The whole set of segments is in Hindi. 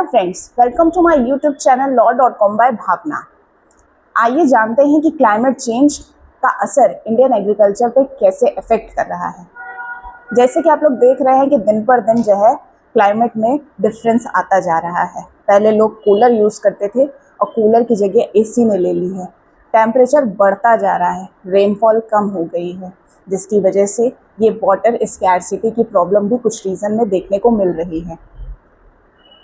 Hello friends, welcome to my YouTube channel law.com by Bhavna. आइए जानते हैं कि क्लाइमेट चेंज का असर इंडियन एग्रीकल्चर पे कैसे अफेक्ट कर रहा है। जैसे कि आप लोग देख रहे हैं कि दिन पर दिन जो है क्लाइमेट में डिफरेंस आता जा रहा है। पहले लोग कूलर यूज़ करते थे और कूलर की जगह एसी ने ले ली है। टेम्परेचर बढ़ता जा रहा है, रेनफॉल कम हो गई है, जिसकी वजह से ये वाटर स्कैरसिटी की प्रॉब्लम भी कुछ रीज़न में देखने को मिल रही है।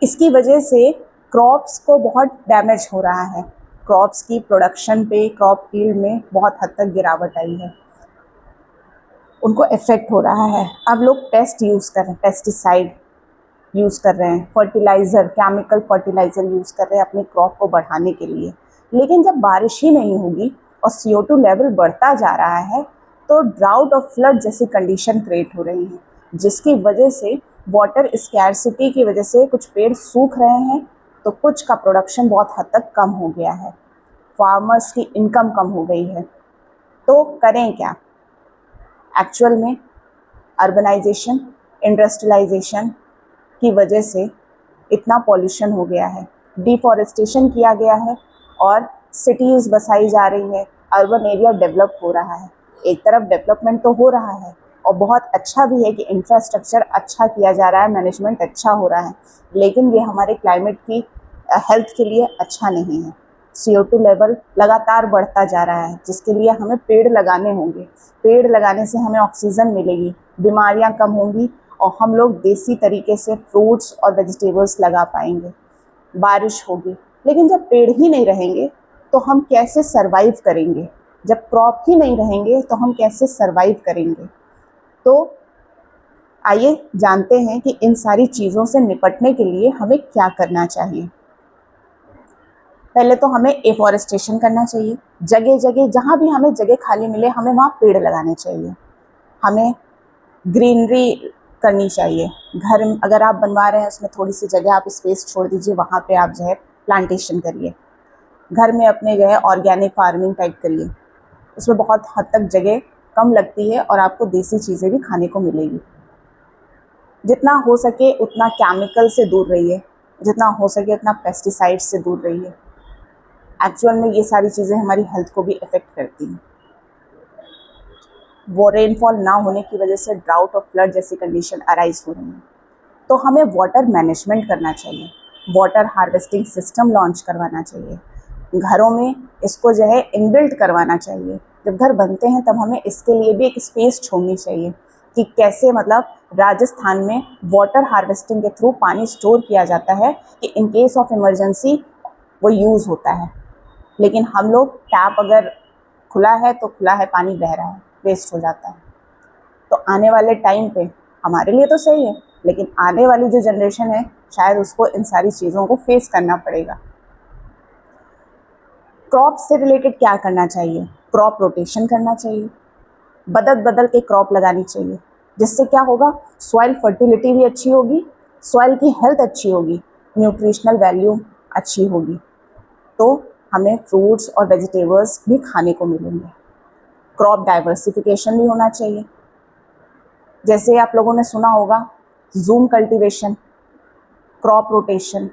इसकी वजह से क्रॉप्स को बहुत डैमेज हो रहा है। क्रॉप्स की प्रोडक्शन पे, क्रॉप यील्ड में बहुत हद तक गिरावट आई है, उनको इफ़ेक्ट हो रहा है। अब लोग पेस्ट यूज़ कर रहे हैं, पेस्टिसाइड यूज़ कर रहे हैं, फर्टिलाइज़र, केमिकल फर्टिलाइज़र यूज़ कर रहे हैं अपनी क्रॉप को बढ़ाने के लिए। लेकिन जब बारिश ही नहीं होगी और CO2 लेवल बढ़ता जा रहा है तो ड्राउट और फ्लड जैसी कंडीशन क्रिएट हो रही है, जिसकी वजह से वाटर स्कैरसिटी की वजह से कुछ पेड़ सूख रहे हैं तो कुछ का प्रोडक्शन बहुत हद तक कम हो गया है। फार्मर्स की इनकम कम हो गई है। तो करें क्या? एक्चुअल में अर्बनाइजेशन, इंडस्ट्रियलाइजेशन की वजह से इतना पॉल्यूशन हो गया है, डिफॉरेस्टेशन किया गया है और सिटीज़ बसाई जा रही है, अर्बन एरिया डेवलप हो रहा है। एक तरफ डेवलपमेंट तो हो रहा है और बहुत अच्छा भी है कि इंफ्रास्ट्रक्चर अच्छा किया जा रहा है, मैनेजमेंट अच्छा हो रहा है, लेकिन ये हमारे क्लाइमेट की हेल्थ के लिए अच्छा नहीं है। CO2 लेवल लगातार बढ़ता जा रहा है, जिसके लिए हमें पेड़ लगाने होंगे। पेड़ लगाने से हमें ऑक्सीजन मिलेगी, बीमारियां कम होंगी और हम लोग देसी तरीके से फ्रूट्स और वेजिटेबल्स लगा पाएंगे। बारिश होगी, लेकिन जब पेड़ ही नहीं रहेंगे तो हम कैसे सरवाइव करेंगे? जब क्रॉप ही नहीं रहेंगे तो हम कैसे सरवाइव करेंगे? तो आइए जानते हैं कि इन सारी चीज़ों से निपटने के लिए हमें क्या करना चाहिए। पहले तो हमें एफॉरेस्टेशन करना चाहिए। जगह जगह जहाँ भी हमें जगह खाली मिले हमें वहाँ पेड़ लगाने चाहिए। हमें ग्रीनरी करनी चाहिए। घर अगर आप बनवा रहे हैं उसमें थोड़ी सी जगह आप स्पेस छोड़ दीजिए, वहाँ पे आप जो है प्लांटेशन करिए। घर में अपने जो है ऑर्गेनिक फार्मिंग टाइप करिए, उसमें बहुत हद तक जगह कम लगती है और आपको देसी चीज़ें भी खाने को मिलेगी। जितना हो सके उतना केमिकल से दूर रहिए, जितना हो सके उतना पेस्टिसाइड से दूर रहिए। एक्चुअल में ये सारी चीज़ें हमारी हेल्थ को भी इफ़ेक्ट करती हैं। वो रेनफॉल ना होने की वजह से ड्राउट और फ्लड जैसी कंडीशन अराइज हो रही है। तो हमें वाटर मैनेजमेंट करना चाहिए, वाटर हार्वेस्टिंग सिस्टम लॉन्च करवाना चाहिए, घरों में इसको जो है इनबिल्ट करवाना चाहिए। जब घर बनते हैं तब हमें इसके लिए भी एक स्पेस छोड़नी चाहिए कि कैसे, मतलब राजस्थान में वाटर हार्वेस्टिंग के थ्रू पानी स्टोर किया जाता है कि इन केस ऑफ इमरजेंसी वो यूज़ होता है। लेकिन हम लोग टैप अगर खुला है तो खुला है, पानी बह रहा है, वेस्ट हो जाता है। तो आने वाले टाइम पे हमारे लिए तो सही है, लेकिन आने वाली जो जनरेशन है शायद उसको इन सारी चीज़ों को फेस करना पड़ेगा। क्रॉप से रिलेटेड क्या करना चाहिए? क्रॉप रोटेशन करना चाहिए, बदल बदल के क्रॉप लगानी चाहिए, जिससे क्या होगा, सॉइल फर्टिलिटी भी अच्छी होगी, सॉइल की हेल्थ अच्छी होगी, न्यूट्रिशनल वैल्यू अच्छी होगी, तो हमें फ्रूट्स और वेजिटेबल्स भी खाने को मिलेंगे। क्रॉप डाइवर्सिफिकेशन भी होना चाहिए। जैसे आप लोगों ने सुना होगा zoom cultivation, crop rotation,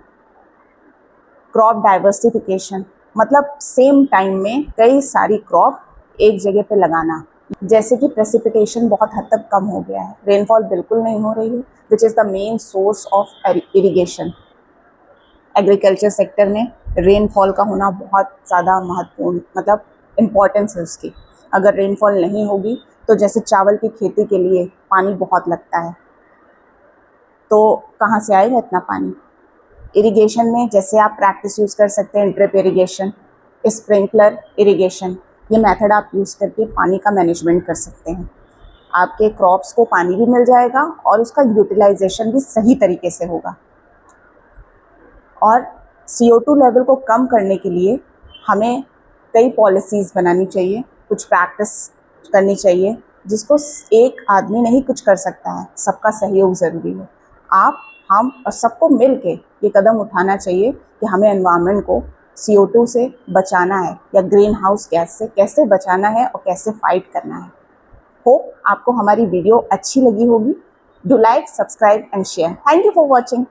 crop diversification, मतलब सेम टाइम में कई सारी क्रॉप एक जगह पे लगाना। जैसे कि प्रेसिपिटेशन बहुत हद तक कम हो गया है, रेनफॉल बिल्कुल नहीं हो रही है, which is the main source of irrigation. Agriculture sector में रेनफॉल का होना बहुत ज़्यादा महत्वपूर्ण, मतलब इम्पॉर्टेंस है उसकी। अगर रेनफॉल नहीं होगी तो जैसे चावल की खेती के लिए पानी बहुत लगता है, तो कहाँ से आएगा इतना पानी? इरिगेशन में जैसे आप प्रैक्टिस यूज़ कर सकते हैं, ड्रिप इरिगेशन, स्प्रिंकलर इरिगेशन, ये मेथड आप यूज़ करके पानी का मैनेजमेंट कर सकते हैं। आपके क्रॉप्स को पानी भी मिल जाएगा और उसका यूटिलाइजेशन भी सही तरीके से होगा। और CO2 लेवल को कम करने के लिए हमें कई पॉलिसीज़ बनानी चाहिए, कुछ प्रैक्टिस करनी चाहिए, जिसको एक आदमी नहीं कुछ कर सकता है, सबका सहयोग ज़रूरी है। आप, हम और सबको मिल के ये कदम उठाना चाहिए कि हमें एनवायरनमेंट को CO2 से बचाना है या ग्रीन हाउस गैस से कैसे बचाना है और कैसे फाइट करना है। होप आपको हमारी वीडियो अच्छी लगी होगी। Do like, subscribe and share. Thank you for watching.